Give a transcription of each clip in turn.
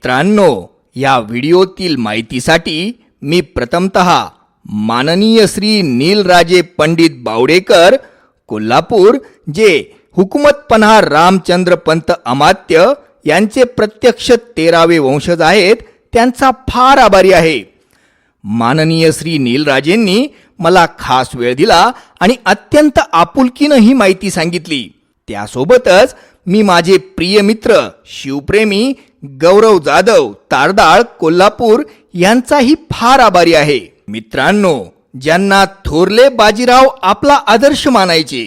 मित्रांनो, या व्हिडिओतील माहितीसाठी मी प्रथमतः माननीय श्री नीलराजे पंडित बावडेकर कोल्हापूर जे हुकूमतपन्हा रामचंद्र पंत अमात्य यांचे प्रत्यक्ष 13वे वंशज आहेत त्यांचा फार आभारी आहे. माननीय श्री नीलराजेंनी मला खास वेळ दिला आणि अत्यंत आपुलकीनं ही माहिती सांगितली. त्यासोबतच मी माझे प्रिय मित्र शिवप्रेमी गौरव जाधव तारदाळ कोल्हापूर यांचाही फार आभारी आहे. मित्रांनो, ज्यांना थोरले बाजीराव आपला आदर्श मानायचे,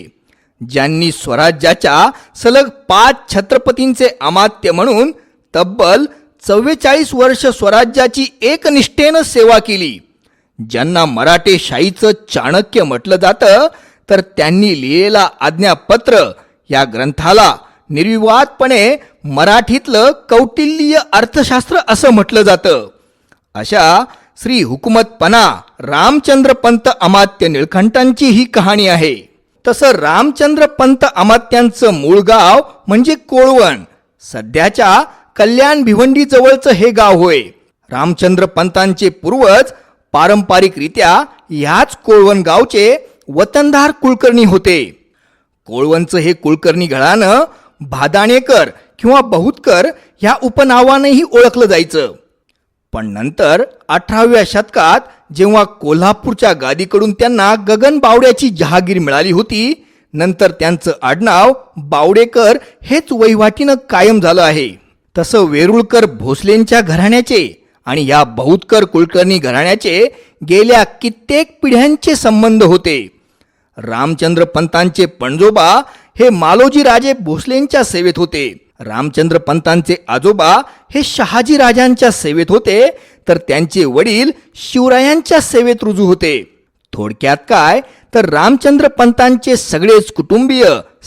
ज्यांनी स्वराज्याच्या सलग 5 छत्रपतींचे अमात्य म्हणून तब्बल 44 वर्ष स्वराज्याची एकनिष्ठेनं सेवा केली, ज्यांना मराठेशाहीचं चाणक्य म्हटलं जातं, तर त्यांनी लिहिलेला आज्ञापत्र या ग्रंथाला निर्विवादपणे मराठीतलं कौटिल्य अर्थशास्त्र असं म्हटलं जातं. अशा श्री हुकूमतपन्हा रामचंद्र पंत अमात्य निळकंठांची ही कहाणी आहे. तसं रामचंद्र पंत अमात्यांचं मूळ गाव म्हणजे कोळवण. सध्याच्या कल्याण भिवंडी जवळचं हे गाव होय. रामचंद्र पंतांचे पूर्वज पारंपरिकरित्या ह्याच कोळवण गावचे वतनदार कुलकर्णी होते. कोळवणचं हे कुलकर्णी घराणं भादाणेकर किंवा बहुतकर ह्या उपनावानेही ओळखलं जायचं. पण नंतर 18व्या शतकात जेव्हा कोल्हापूरच्या गादीकडून त्यांना गगन बावड्याची जहागीर मिळाली होती, नंतर त्यांचं आडनाव बावडेकर हेच वहिवाटीनं कायम झालं आहे. तसं वेरुळकर भोसलेंच्या घराण्याचे आणि या बहुतकर कुलकर्णी घराण्याचे गेल्या कित्येक पिढ्यांचे संबंध होते. रामचंद्र पंतांचे पणजोबा हे मालोजी राजे भोसलेंच्या सेवेत होते. रामचंद्र पंतांचे आजोबा हे शहाजी राजांच्या सेवेत होते, तर त्यांचे वडील शिवरायांच्या सेवेत रुजू होते. थोडक्यात काय, तर रामचंद्र पंतांचे सगळेच कुटुंबीय,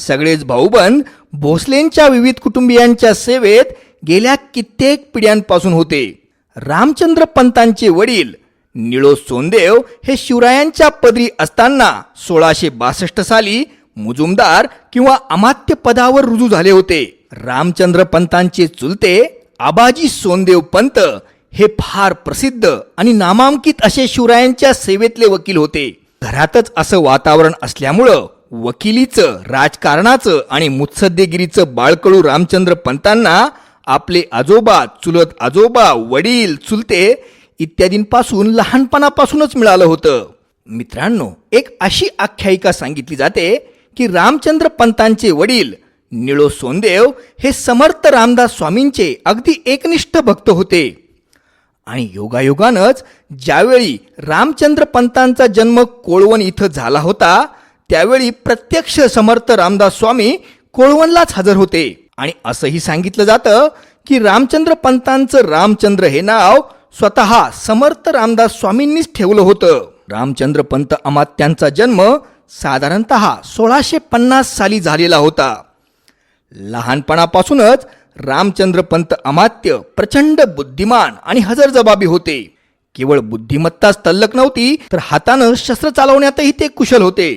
सगळेच भाऊबंद भोसलेंच्या विविध कुटुंबियांच्या सेवेत गेल्या कित्येक पिढ्यांपासून होते. रामचंद्र पंतांचे वडील निळो सोनदेव हे शिवरायांच्या पदरी असताना 1662 साली मुजुमदार किंवा अमात्य पदावर रुजू झाले होते. रामचंद्र पंतांचे चुलते आबाजी सोनदेव पंत हे फार प्रसिद्ध आणि नामांकित असे शिवरायांच्या सेवेतले वकील होते. घरातच असं वातावरण असल्यामुळं वकिलीचं, राजकारणाचं आणि मुत्सद्देगिरीचं बाळकडू रामचंद्र पंतांना आपले आजोबा, चुलत आजोबा, वडील, चुलते इत्यादींपासून लहानपणापासूनच मिळालं होतं. मित्रांनो, एक अशी आख्यायिका सांगितली जाते की रामचंद्र पंतांचे वडील निळो सोनदेव हे समर्थ रामदास स्वामींचे अगदी एकनिष्ठ भक्त होते. आणि योगायोगानंच ज्यावेळी रामचंद्र पंतांचा जन्म कोळवण इथं झाला होता, त्यावेळी प्रत्यक्ष समर्थ रामदास स्वामी कोळवणलाच हजर होते. आणि असंही सांगितलं जातं की रामचंद्र पंतांचं रामचंद्र हे नाव स्वतः समर्थ रामदास स्वामींनीच ठेवलं होतं. रामचंद्र पंत अमात्यांचा जन्म साधारणतः 1650 साली झालेला होता. लहानपणापासूनच रामचंद्र पंत अमात्य प्रचंड बुद्धिमान आणि हजरजबाबी होते. केवळ बुद्धिमत्ताच तल्लक नव्हती, तर हातानं शस्त्र चालवण्यातही ते कुशल होते.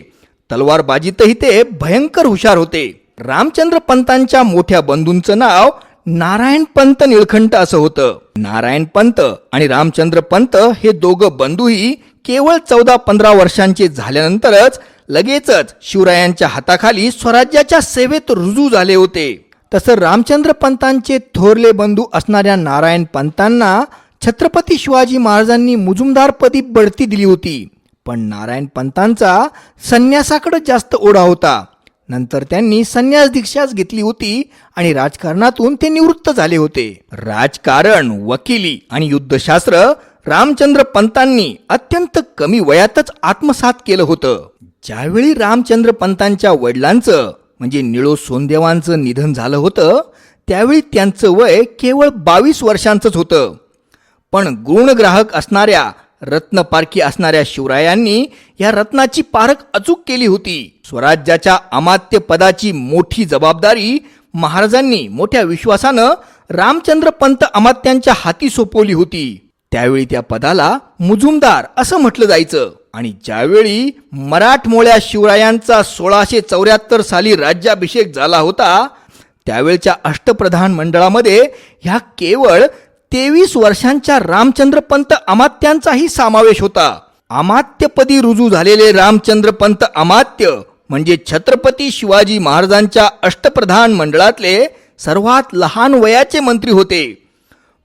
तलवारबाजीतही ते भयंकर हुशार होते. रामचंद्र पंतांच्या मोठ्या बंधूंचं नाव नारायण पंत निळकंठ असं होतं. नारायण पंत आणि रामचंद्र पंत हे दोघं बंधूही केवळ 14-15 वर्षांचे झाल्यानंतरच लगेचच शिवरायांच्या हाताखाली स्वराज्याच्या सेवेत रुजू झाले होते. तसं रामचंद्र पंतांचे थोरले बंधू असणाऱ्या नारायण पंतांना छत्रपती शिवाजी महाराजांनी मुजुमदारपदी बढती दिली होती. पण नारायण पंतांचा संन्यासाकडे जास्त ओढा होता. नंतर त्यांनी संन्यास दीक्षाच घेतली होती आणि राजकारणातून ते निवृत्त झाले होते. राजकारण, वकिली आणि युद्धशास्त्र रामचंद्र पंतांनी अत्यंत कमी वयातच आत्मसात केलं होतं. ज्यावेळी रामचंद्र पंतांच्या वडिलांचं म्हणजे निळो सोनदेवांचं निधन झालं होतं, त्यावेळी त्यांचं वय केवळ 22 वर्षांचंच होतं. पण गुणग्राहक असणाऱ्या, रत्नपारखी असणाऱ्या शिवरायांनी या रत्नाची पारख अचूक केली होती. स्वराज्याच्या अमात्य पदाची मोठी जबाबदारी महाराजांनी मोठ्या विश्वासानं रामचंद्र पंत अमात्यांच्या हाती सोपवली होती. त्यावेळी त्या पदाला मुजुमदार असं म्हटलं जायचं. आणि ज्यावेळी मराठमोळ्या शिवरायांचा 1674 साली राज्याभिषेक झाला होता, त्यावेळच्या अष्टप्रधान मंडळामध्ये ह्या केवळ 23 वर्षांच्या रामचंद्रपंत अमात्यांचाही समावेश होता. अमात्यपदी रुजू झालेले रामचंद्रपंत अमात्य म्हणजे छत्रपती शिवाजी महाराजांच्या अष्टप्रधान मंडळातले सर्वात लहान वयाचे मंत्री होते.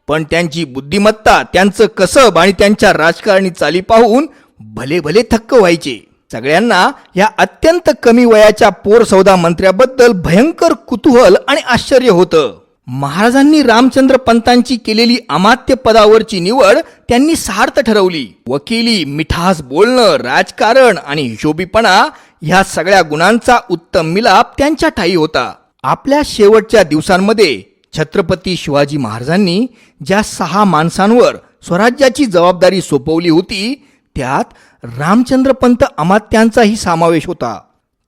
पण त्यांची बुद्धिमत्ता, त्यांचं कसब आणि त्यांच्या राजकारणी चाली पाहून भले भले थक्क व्हायचे. सगळ्यांना या अत्यंत कमी वयाच्या पोरसौदा मंत्र्याबद्दल भयंकर कुतूहल आणि आश्चर्य होतं. महाराजांनी रामचंद्र पंतांची केलेली अमात्य पदावरची निवड त्यांनी सार्थ ठरवली. वकिली, मिठास बोलणं, राजकारण आणि हिशोबीपणा ह्या सगळ्या गुणांचा उत्तम मिलाप त्यांच्या ठायी होता. आपल्या शेवटच्या दिवसांमध्ये छत्रपती शिवाजी महाराजांनी ज्या 6 माणसांवर स्वराज्याची जबाबदारी सोपवली होती त्यात रामचंद्रपंत अमात्यांचाही समावेश होता.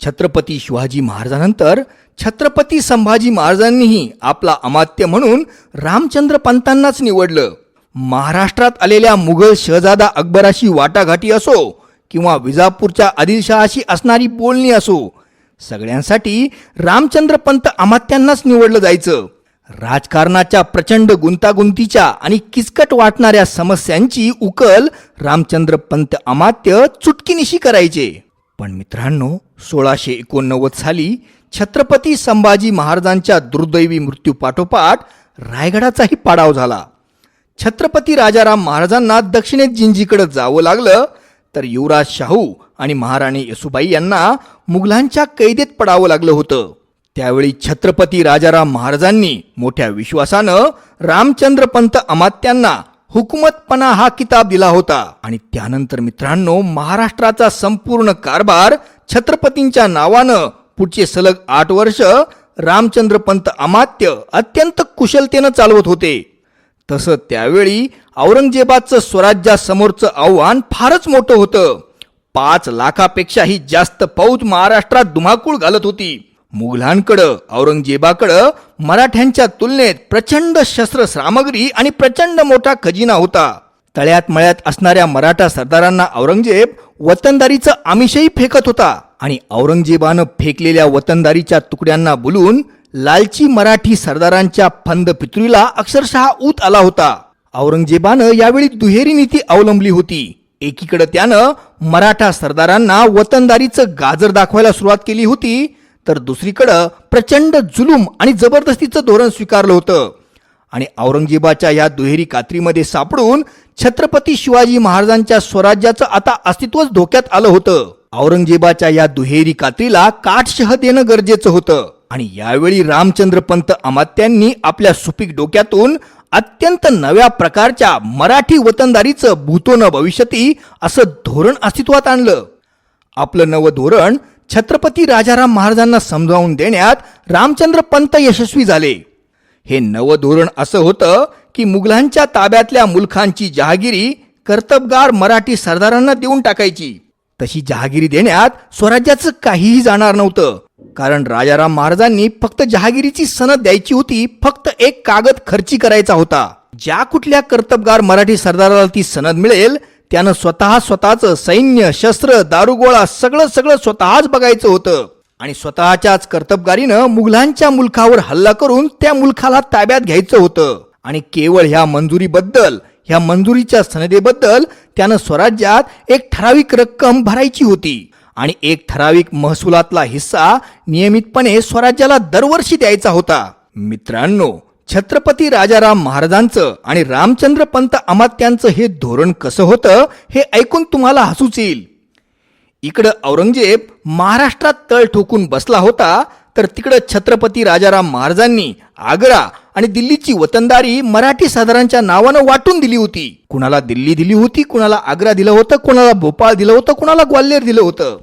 छत्रपती शिवाजी महाराजांनंतर छत्रपती संभाजी महाराजांनीही आपला अमात्य म्हणून रामचंद्रपंतांनाच निवडलं. महाराष्ट्रात आलेल्या मुघल शहजादा अकबराशी वाटाघाटी असो किंवा विजापूरच्या आदिलशहाशी असणारी बोलणी असो, सगळ्यांसाठी रामचंद्रपंत अमात्यांनाच निवडलं जायचं. राजकारणाच्या प्रचंड गुंतागुंतीच्या आणि किचकट वाटणाऱ्या समस्यांची उकल रामचंद्रपंत अमात्य चुटकीनिशी करायचे. पण मित्रांनो, 1689 साली छत्रपती संभाजी महाराजांच्या दुर्दैवी मृत्यूपाठोपाठ रायगडाचाही पाडाव झाला. छत्रपती राजाराम महाराजांना दक्षिणेत जिंजीकडे जावं लागलं, तर युवराज शाहू आणि महाराणी येसुबाई यांना मुघलांच्या कैदेत पडावं लागलं होतं. त्यावेळी छत्रपती राजाराम महाराजांनी मोठ्या विश्वासानं रामचंद्रपंत अमात्यांना हुकुमतपणा हा किताब दिला होता. आणि त्यानंतर मित्रांनो, महाराष्ट्राचा संपूर्ण कारभार छत्रपतींच्या नावानं पुढचे सलग 8 वर्ष रामचंद्रपंत अमात्य अत्यंत कुशलतेनं चालवत होते. तसं त्यावेळी औरंगजेबाचं स्वराज्यासमोरचं आव्हान फारच मोठं होतं. 5 लाखापेक्षाही जास्त फौज महाराष्ट्रात धुमाकूळ घालत होती. मुघलांकडं, औरंगजेबाकडं मराठ्यांच्या तुलनेत प्रचंड शस्त्र सामग्री आणि प्रचंड मोठा खजिना होता. तळ्यात मळ्यात असणाऱ्या मराठा सरदारांना औरंगजेब वतनदारीचं आमिषही फेकत होता. आणि औरंगजेबानं फेकलेल्या वतनदारीच्या तुकड्यांना बोलून लालची मराठी सरदारांच्या फंद पितुरीला अक्षरशः ऊत आला होता. औरंगजेबानं यावेळी दुहेरी नीती अवलंबली होती. एकीकडे त्यानं मराठा सरदारांना वतनदारीचं गाजर दाखवायला सुरुवात केली होती, तर दुसरीकडं प्रचंड जुलूम आणि जबरदस्तीचं धोरण स्वीकारलं होतं. आणि औरंगजेबाच्या या दुहेरी कात्रीमध्ये सापडून छत्रपती शिवाजी महाराजांच्या स्वराज्याचं आता अस्तित्वच धोक्यात आलं होतं. औरंगजेबाच्या या दुहेरी कात्रीला काटशह देणं गरजेचं होतं. आणि यावेळी रामचंद्रपंत अमात्यांनी आपल्या सुपीक डोक्यातून अत्यंत नव्या प्रकारच्या मराठी वतनदारीचं भूतो न भविष्यती असं धोरण अस्तित्वात आणलं. आपलं नवं धोरण छत्रपती राजाराम महाराजांना समजावून देण्यात रामचंद्रपंत यशस्वी झाले. हे नवं धोरण असं होतं की मुघलांच्या ताब्यातल्या मुलखांची जहागिरी कर्तबगार मराठी सरदारांना देऊन टाकायची. तशी जहागिरी देण्यात स्वराज्याचं काहीही जाणार नव्हतं, कारण राजाराम महाराजांनी फक्त जहागिरीची सनद द्यायची होती. फक्त एक कागद खर्ची करायचा होता. ज्या कुठल्या कर्तबगार मराठी सरदाराला ती सनद मिळेल त्यानं स्वतःचं सैन्य, शस्त्र, दारुगोळा सगळं स्वतःच बघायचं होतं. आणि स्वतःच्याच कर्तबगारीनं मुघलांच्या मुलखावर हल्ला करून त्या मुलखाला ताब्यात घ्यायचं होतं. आणि केवळ ह्या मंजुरीच्या सनदेबद्दल त्यानं स्वराज्यात एक ठराविक रक्कम भरायची होती. आणि एक ठराविक महसुलातला हिस्सा नियमितपणे स्वराज्याला दरवर्षी द्यायचा होता. मित्रांनो, छत्रपती राजाराम महाराजांचं आणि रामचंद्रपंत अमात्यांचं हे धोरण कसं होतं हे ऐकून तुम्हाला हसूच येईल. इकडं औरंगजेब महाराष्ट्रात तळ ठोकून बसला होता, तर तिकडं छत्रपती राजाराम महाराजांनी आग्रा आणि दिल्लीची वतनदारी मराठी सरदारांच्या नावानं वाटून दिली होती. कुणाला दिल्ली दिली होती, कुणाला आग्रा दिलं होतं, कुणाला भोपाळ दिलं होतं, कुणाला ग्वाल्हेर दिलं होतं.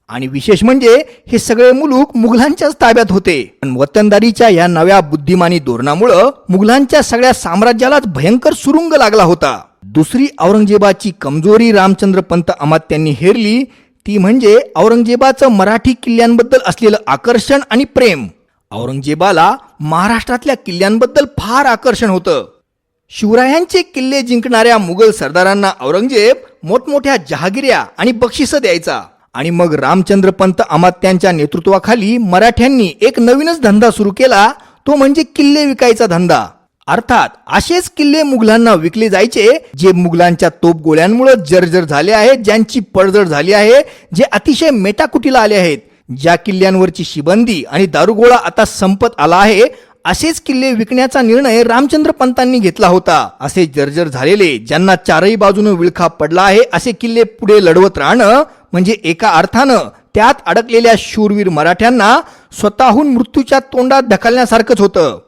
आणि विशेष म्हणजे हे सगळे मुलूक मुघलांच्याच ताब्यात होते. वतनदारीच्या या नव्या बुद्धिमानी धोरणामुळं मुघलांच्या सगळ्या साम्राज्यालाच भयंकर सुरुंग लागला होता. दुसरी औरंगजेबाची कमजोरी रामचंद्रपंत अमात्यांनी हेरली, ती म्हणजे औरंगजेबाचं मराठी किल्ल्यांबद्दल असलेलं आकर्षण आणि प्रेम. औरंगजेबाला महाराष्ट्रातल्या किल्ल्यांबद्दल फार आकर्षण होतं. शिवरायांचे किल्ले जिंकणाऱ्या मुघल सरदारांना औरंगजेब मोठमोठ्या जहागिऱ्या आणि बक्षिसं द्यायचा. आणि मग रामचंद्रपंत अमात्यांच्या नेतृत्वाखाली मराठ्यांनी एक नवीनच धंदा सुरू केला, तो म्हणजे किल्ले विकायचा धंदा. अर्थात असेच किल्ले मुघलांना विकले जायचे जे मुघलांच्या तोफगोळ्यांमुळे जर्जर झाले आहेत, ज्यांची पडझड झाली आहे, जे अतिशय मेटाकुटीला आले आहेत, ज्या किल्ल्यांवरची शिबंदी आणि दारुगोळा आता संपत आला आहे, असेच किल्ले विकण्याचा निर्णय रामचंद्र पंतांनी घेतला होता. असे जर्जर झालेले, ज्यांना चारही बाजूने विळखा पडला आहे, असे किल्ले पुढे लढवत राहणं म्हणजे एका अर्थानं त्यात अडकलेल्या शूरवीर मराठ्यांना स्वतःहून मृत्यूच्या तोंडात ढकलण्यासारखंच होतं.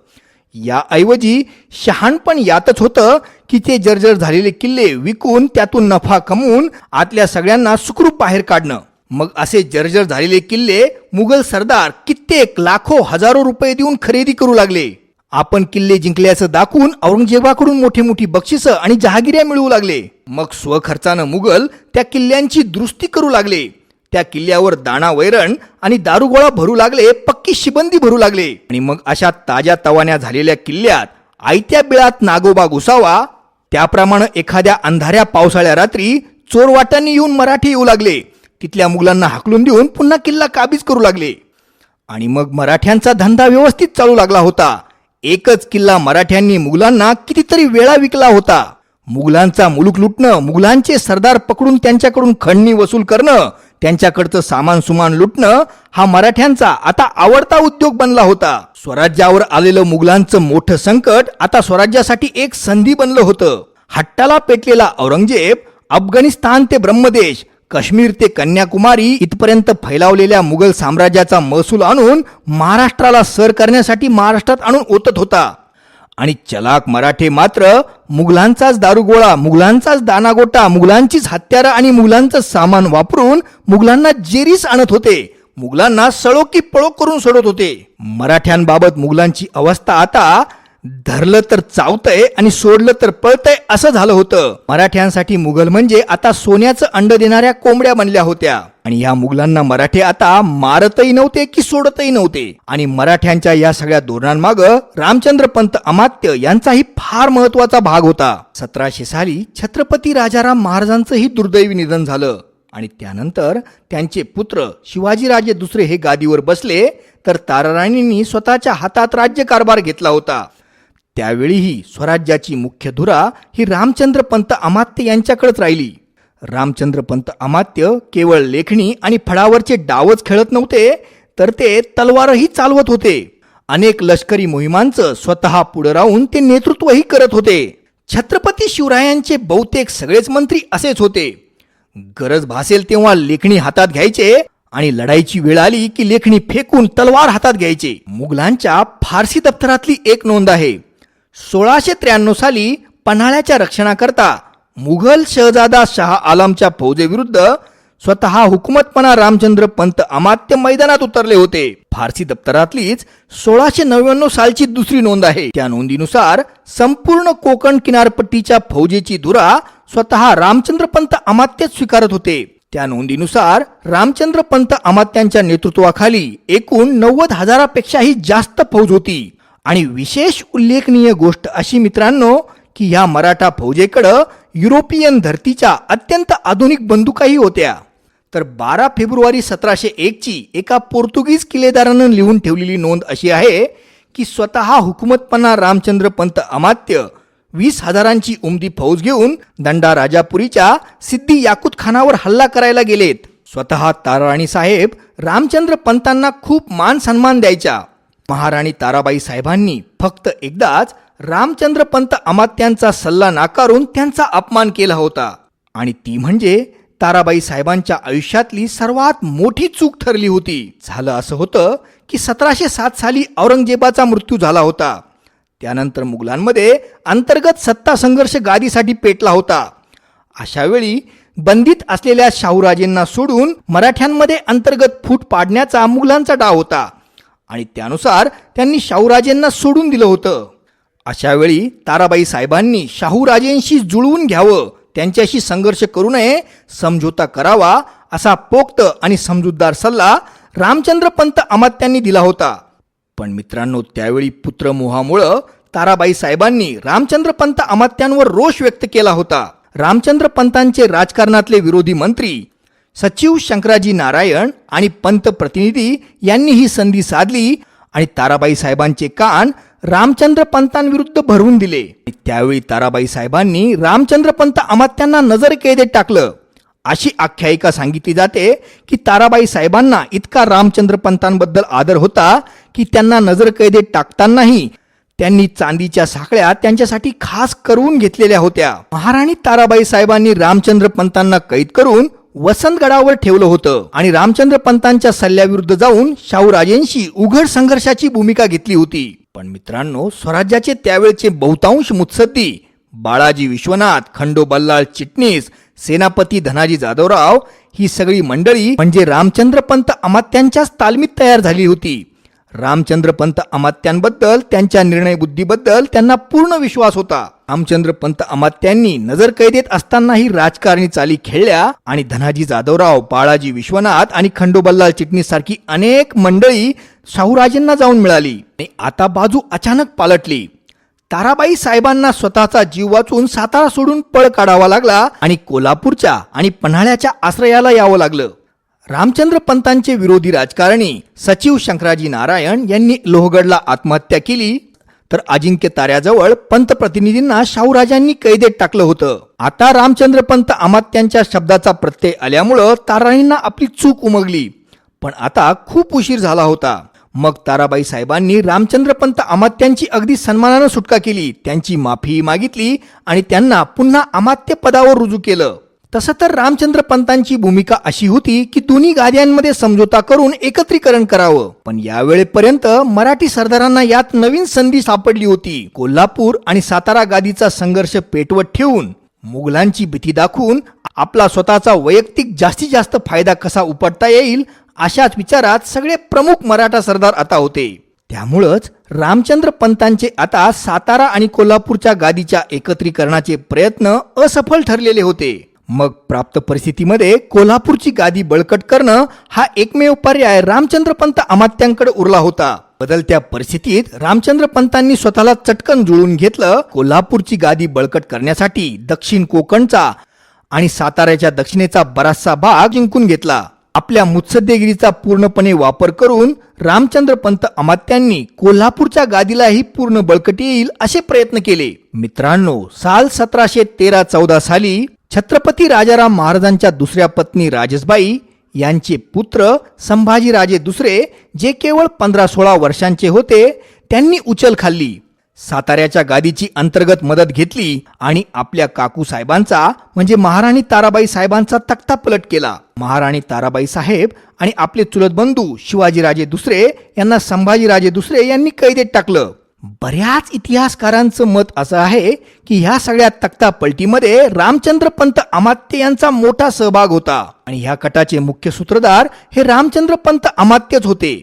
याऐवजी शहाणपण यातच होतं की ते जर्जर झालेले किल्ले विकून त्यातून नफा कमवून आतल्या सगळ्यांना सुखरूप बाहेर काढणं. मग असे जर्जर झालेले किल्ले मुघल सरदार कित्येक लाखो हजारो रुपये देऊन खरेदी करू लागले. आपण किल्ले जिंकल्याचं दाखवून औरंगजेबाकडून मोठी मोठी बक्षिसं आणि जहागिऱ्या मिळवू लागले. मग स्वखर्चानं मुघल त्या किल्ल्यांची दुरुस्ती करू लागले. त्या किल्ल्यावर दाणा वैरण आणि दारुगोळा भरू लागले, पक्की शिबंदी भरू लागले. आणि मग अशा ताज्या तवान्या झालेल्या किल्ल्यात आयत्या बिळात नागोबा घुसावा, त्याप्रमाणे एखाद्या अंधाऱ्या पावसाळ्या रात्री चोरवाटांनी येऊन मराठी येऊ लागले. तिथल्या मुघलांना हाकलून देऊन पुन्हा किल्ला काबीज करू लागले. आणि मग मराठ्यांचा धंदा व्यवस्थित चालू लागला होता. एकच किल्ला मराठ्यांनी मुघलांना कितीतरी वेळा विकला होता. मुघलांचा मुलूक लुटणं, मुघलांचे सरदार पकडून त्यांच्याकडून खंडणी वसूल करणं, त्यांच्याकडचं सामान सुमान लुटणं हा मराठ्यांचा आता आवडता उद्योग बनला होता. स्वराज्यावर आलेलं मुघलांचं मोठं संकट आता स्वराज्यासाठी एक संधी बनलं होतं. हट्टाला पेटलेला औरंगजेब अफगाणिस्तान ते ब्रह्मदेश, काश्मीर ते कन्याकुमारी इथपर्यंत फैलावलेल्या मुघल साम्राज्याचा महसूल आणून महाराष्ट्राला सर करण्यासाठी महाराष्ट्रात आणून ओतत होता. आणि चलाक मराठे मात्र मुघलांचाच दारुगोळा, मुघलांचाच दानागोटा, मुघलांचीच हत्यारं आणि मुघलांचं सामान वापरून मुघलांना जेरीस आणत होते. मुघलांना सळो की पळो करून सोडत होते. मराठ्यांबाबत मुघलांची अवस्था आता धरलं तर चावतंय आणि सोडलं तर पळतंय असं झालं होतं. मराठ्यांसाठी मुघल म्हणजे आता सोन्याचं अंड देणाऱ्या कोंबड्या बनल्या होत्या. आणि या मुघलांना मराठे आता मारतही नव्हते की सोडतही नव्हते. आणि मराठ्यांच्या या सगळ्या धोरणांमागं रामचंद्र पंत अमात्य यांचाही फार महत्वाचा भाग होता. 1700 साली छत्रपती राजाराम महाराजांचंही दुर्दैवी निधन झालं. आणि त्यानंतर त्यांचे पुत्र शिवाजीराजे दुसरे हे गादीवर बसले, तर ताराराणींनी स्वतःच्या हातात राज्यकारभार घेतला होता. त्यावेळीही स्वराज्याची मुख्य धुरा ही रामचंद्र पंत अमात्य यांच्याकडेच राहिली. रामचंद्र पंत अमात्य केवळ लेखणी आणि फळावरचे डावच खेळत नव्हते, तर ते तलवारही चालवत होते. अनेक लष्करी मोहिमांचं स्वतः पुढे राहून ते नेतृत्वही करत होते. छत्रपती शिवरायांचे बहुतेक सगळेच मंत्री असेच होते. गरज भासेल तेव्हा लेखणी हातात घ्यायचे आणि लढाईची वेळ आली की लेखणी फेकून तलवार हातात घ्यायचे. मुघलांच्या फारसी दप्तरातली एक नोंद आहे. 1693 साली पन्हाळ्याच्या रक्षणाकरता मुघल शहजादा शाह आलमच्या फौजेविरुद्ध स्वतः हुकुमतपणा रामचंद्र पंत अमात्य मैदानात उतरले होते. फारसी दप्तरातलीच 1699 सालची दुसरी नोंद आहे. त्या नोंदीनुसार संपूर्ण कोकण किनारपट्टीच्या फौजेची धुरा स्वतः रामचंद्र पंत अमात्यच स्वीकारत होते. त्या नोंदीनुसार रामचंद्र पंत अमात्यांच्या नेतृत्वाखाली एकूण 90,000पेक्षाही जास्त फौज होती. आणि विशेष उल्लेखनीय गोष्ट अशी मित्रांनो की या मराठा फौजेकडं युरोपियन धर्तीच्या अत्यंत आधुनिक बंदुकाही होत्या. तर 12 फेब्रुवारी 1701 ची एका पोर्तुगीज किल्लेदारानं लिहून ठेवलेली नोंद अशी आहे की स्वतः हुकुमतपणा रामचंद्र पंत अमात्य 20,000ची उमदी फौज घेऊन दंडा राजापुरीच्या सिद्धी याकुत खानावर हल्ला करायला गेलेत. स्वतः ताराराणी साहेब रामचंद्र पंतांना खूप मान सन्मान द्यायच्या. महाराणी ताराबाई साहेबांनी फक्त एकदाच रामचंद्र पंत अमात्यांचा सल्ला नाकारून त्यांचा अपमान केला होता. आणि ती म्हणजे ताराबाई साहेबांच्या आयुष्यातली सर्वात मोठी चूक ठरली होती. झालं असं होतं की 1707 साली औरंगजेबाचा मृत्यू झाला होता. त्यानंतर मुघलांमध्ये अंतर्गत सत्ता संघर्ष गादीसाठी पेटला होता. अशा वेळी बंदित असलेल्या शाहूराजेंना सोडून मराठ्यांमध्ये अंतर्गत फूट पाडण्याचा मुघलांचा डाव होता. आणि त्यानुसार त्यांनी शाहूराजेंना सोडून दिलं होतं. अशा वेळी ताराबाई साहेबांनी शाहूराजेंशी जुळवून घ्यावं, त्यांच्याशी संघर्ष करू नये, समझोता करावा असा पोक्त आणि समजूतदार सल्ला रामचंद्र पंत अमात्यांनी दिला होता. पण मित्रांनो, त्यावेळी पुत्रमोहामुळं ताराबाई साहेबांनी रामचंद्र पंत अमात्यांवर रोष व्यक्त केला होता. रामचंद्र पंतांचे राजकारणातले विरोधी मंत्री सचिव शंकराजी नारायण आणि पंत प्रतिनिधी यांनी ही संधी साधली आणि ताराबाई साहेबांचे कान रामचंद्र पंतांविरुद्ध भरवून दिले. त्यावेळी ताराबाई साहेबांनी रामचंद्र पंत अमात्यांना नजरकैदेत टाकलं. अशी आख्यायिका सांगितली जाते की ताराबाई साहेबांना इतका रामचंद्र पंतांबद्दल आदर होता की त्यांना नजरकैदेत टाकतानाही त्यांनी चांदीच्या साखळ्या त्यांच्यासाठी खास करून घेतलेल्या होत्या. महाराणी ताराबाई साहेबांनी रामचंद्र पंतांना कैद करून वसंतगडावर ठेवलं होतं आणि रामचंद्र पंतांच्या सल्ल्याविरुद्ध जाऊन शाहूराजेंशी उघड संघर्षाची भूमिका घेतली होती. पण मित्रांनो, स्वराज्याचे त्यावेळचे बहुतांश मुत्सद्दी बाळाजी विश्वनाथ, खंडो बल्लाळ चिटणीस, सेनापती धनाजी जाधवराव ही सगळी मंडळी म्हणजे रामचंद्र पंत अमात्यांच्याच तालमीत तयार झाली होती. रामचंद्र पंत अमात्यांबद्दल, त्यांच्या निर्णय बुद्धीबद्दल त्यांना पूर्ण विश्वास होता. रामचंद्र पंत अमात्यांनी नजरकैदेत असतानाही राजकारणी चाली खेळल्या आणि धनाजी जाधवराव, बाळाजी विश्वनाथ आणि खंडोबल्लाळ चिटणीस सारखी अनेक मंडळी शाहूराजेंना जाऊन मिळाली. आणि आता बाजू अचानक पालटली. ताराबाई साहेबांना स्वतःचा जीव वाचून सातारा सोडून पळ काढावा लागला आणि कोल्हापूरच्या आणि पन्हाळ्याच्या आश्रयाला यावं लागलं. रामचंद्र पंतांचे विरोधी राजकारणी सचिव शंकराजी नारायण यांनी लोहगडला आत्महत्या केली, तर अजिंक्य ताऱ्याजवळ पंतप्रतिनिधींना शाहूराजांनी कैदेत टाकलं होतं. आता रामचंद्र पंत अमात्यांच्या शब्दाचा प्रत्यय आल्यामुळं ताराणींना आपली चूक उमगली. पण आता खूप उशीर झाला होता. मग ताराबाई साहेबांनी रामचंद्र पंत अमात्यांची अगदी सन्मानानं सुटका केली, त्यांची माफी मागितली आणि त्यांना पुन्हा अमात्य पदावर रुजू केलं. तसं तर रामचंद्र पंतांची भूमिका अशी होती की दोन्ही गाद्यांमध्ये समझोता करून एकत्रीकरण करावं. पण यावेळेपर्यंत मराठी सरदारांना यात नवीन संधी सापडली होती. कोल्हापूर आणि सातारा गादीचा संघर्ष पेटवत ठेवून, मुघलांची भीती दाखवून आपला स्वतःचा वैयक्तिक जास्तीत जास्त फायदा कसा उपटता येईल अशाच विचारात सगळे प्रमुख मराठा सरदार आता होते. त्यामुळंच रामचंद्र पंतांचे आता सातारा आणि कोल्हापूरच्या गादीच्या एकत्रीकरणाचे प्रयत्न असफल ठरलेले होते. मग प्राप्त परिस्थितीमध्ये कोल्हापूरची गादी बळकट करणं हा एकमेव पर्याय रामचंद्र पंत अमात्यांकडे उरला होता. बदलत्या परिस्थितीत रामचंद्र पंतांनी स्वतःला चटकन जुळून घेतलं. कोल्हापूरची गादी बळकट करण्यासाठी दक्षिण कोकणचा आणि साताऱ्याच्या दक्षिणेचा बराचसा भाग जिंकून घेतला. आपल्या मुत्सद्देगिरीचा पूर्णपणे वापर करून रामचंद्र पंत अमात्यांनी कोल्हापूरच्या गादीलाही पूर्ण बळकटी येईल असे प्रयत्न केले. मित्रांनो, साल 1713-14 साली छत्रपती राजाराम महाराजांच्या दुसऱ्या पत्नी राजसबाई यांचे पुत्र संभाजीराजे दुसरे, जे केवळ 15-16 वर्षांचे होते, त्यांनी उचल खाल्ली. साताऱ्याच्या गादीची अंतर्गत मदत घेतली आणि आपल्या काकू साहेबांचा म्हणजे महाराणी ताराबाई साहेबांचा तख्ता पलट केला. महाराणी ताराबाई साहेब आणि आपले चुलत बंधू शिवाजीराजे दुसरे यांना संभाजीराजे दुसरे यांनी कैदेत टाकलं. बऱ्याच इतिहासकारांचं मत असं आहे की ह्या सगळ्या तख्ता पलटीमध्ये रामचंद्र पंत अमात्य यांचा मोठा सहभाग होता आणि ह्या कटाचे मुख्य सूत्रधार हे रामचंद्र पंत अमात्यच होते.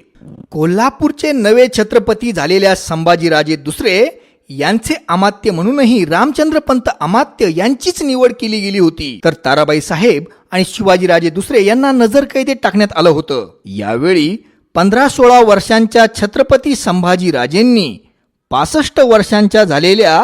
कोल्हापूरचे नवे छत्रपती झालेल्या संभाजीराजे दुसरे यांचे अमात्य म्हणूनही रामचंद्र पंत अमात्य यांचीच निवड केली गेली होती. तर ताराबाई साहेब आणि शिवाजीराजे दुसरे यांना नजरकैदेत टाकण्यात आलं होतं. यावेळी 15-16 वर्षांच्या छत्रपती संभाजीराजेंनी 65 वर्षांच्या झालेल्या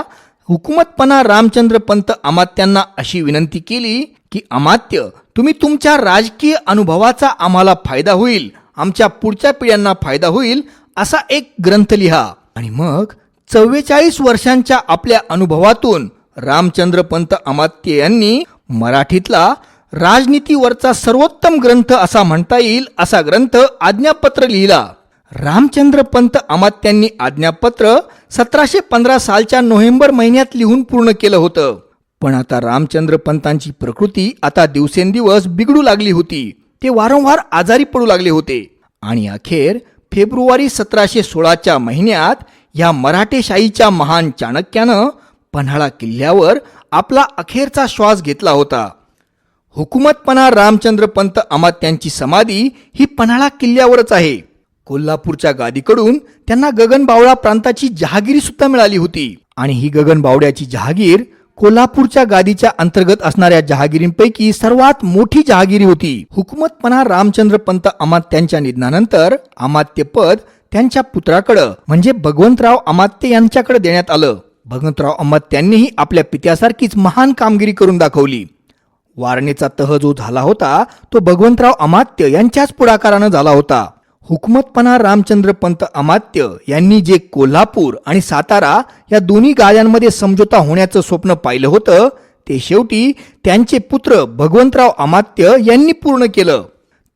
हुकुमतपणा रामचंद्र पंत अमात्यांना अशी विनंती केली की अमात्य, तुम्ही तुमच्या राजकीय अनुभवाचा आम्हाला फायदा होईल, आमच्या पुढच्या पिढ्यांना फायदा होईल असा एक ग्रंथ लिहा. आणि मग 44 वर्षांच्या आपल्या अनुभवातून रामचंद्र पंत अमात्य यांनी मराठीतला राजनीतीवरचा सर्वोत्तम ग्रंथ असा म्हणता येईल असा ग्रंथ आज्ञापत्र लिहिला. रामचंद्र पंत अमात्यांनी आज्ञापत्र 1715 सालच्या नोव्हेंबर महिन्यात लिहून पूर्ण केलं होतं. पण आता रामचंद्र पंतांची प्रकृती आता दिवसेंदिवस बिघडू लागली होती. ते वारंवार आजारी पडू लागले होते आणि अखेर फेब्रुवारी 1716च्या महिन्यात या मराठेशाहीच्या महान चाणक्यानं पन्हाळा किल्ल्यावर आपला अखेरचा श्वास घेतला होता. हुकुमतपणा रामचंद्र पंत अमात्यांची समाधी ही पन्हाळा किल्ल्यावरच आहे. कोल्हापूरच्या गादीकडून त्यांना गगनबावडा प्रांताची जहागिरी सुद्धा मिळाली होती आणि ही गगनबावड्याची जहागीर कोल्हापूरच्या गादीच्या अंतर्गत असणाऱ्या जहागिरींपैकी सर्वात मोठी जहागिरी होती. हुकुमतपणा रामचंद्र पंत अमात्यांच्या निधनानंतर अमात्यपद त्यांच्या पुत्राकडं म्हणजे भगवंतराव अमात्य यांच्याकडे देण्यात आलं. भगवंतराव अमात्यांनीही आपल्या पित्यासारखीच महान कामगिरी करून दाखवली. वारणेचा तह जो झाला होता तो भगवंतराव अमात्य यांच्याच पुढाकारानं झाला होता. हुकमतपणा रामचंद्र पंत अमात्य यांनी जे कोल्हापूर आणि सातारा या दोन्ही गाद्यांमध्ये समझोता होण्याचं स्वप्न पाहिलं होतं ते शेवटी त्यांचे पुत्र भगवंतराव अमात्य यांनी पूर्ण केलं.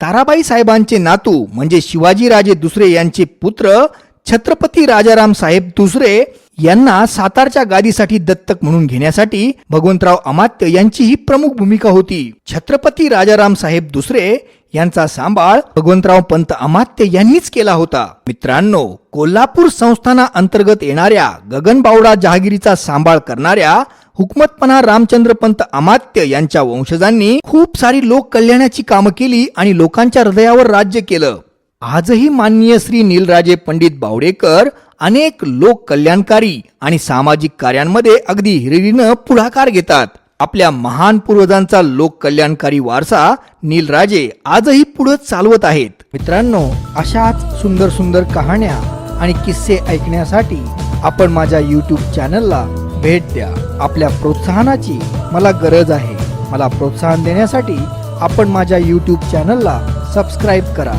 ताराबाई साहेबांचे नातू म्हणजे शिवाजीराजे दुसरे यांचे पुत्र छत्रपती राजाराम साहेब दुसरे यांना सातारच्या गादीसाठी दत्तक म्हणून घेण्यासाठी भगवंतराव अमात्य यांची ही प्रमुख भूमिका होती. छत्रपती राजाराम साहेब दुसरे यांचा सांभाळ भगवंतराव पंत अमात्य यांनीच केला होता. मित्रांनो, कोल्हापूर संस्थाना अंतर्गत येणाऱ्या गगनबावडा जहागिरीचा सांभाळ करणाऱ्या हुकमतपणा रामचंद्र पंत अमात्य यांच्या वंशजांनी खूप सारी लोक कल्याणाची कामं केली आणि लोकांच्या हृदयावर राज्य केलं. आजही माननीय श्री नीलराजे पंडित बावडेकर अनेक लोक कल्याणकारी आणि सामाजिक कार्यांमध्ये अगदी हिरिरीनं पुढाकार घेतात. आपल्या महान पूर्वजांचा लोक कल्याणकारी वारसा नीलराजे आजही पुढे चालवत आहेत. मित्रांनो, अशाच सुंदर सुंदर कहाण्या आणि किस्से ऐकण्यासाठी आपण माझ्या YouTube चॅनलला भेट द्या. आपल्या प्रोत्साहनाची मला गरज आहे. मला प्रोत्साहन देण्यासाठी आपण माझ्या YouTube चॅनलला सबस्क्राईब करा.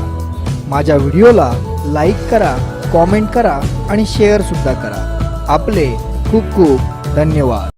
माझ्या व्हिडिओला लाईक करा, कॉमेंट करा आणि शेअर सुद्धा करा. आपले खूप खूप धन्यवाद.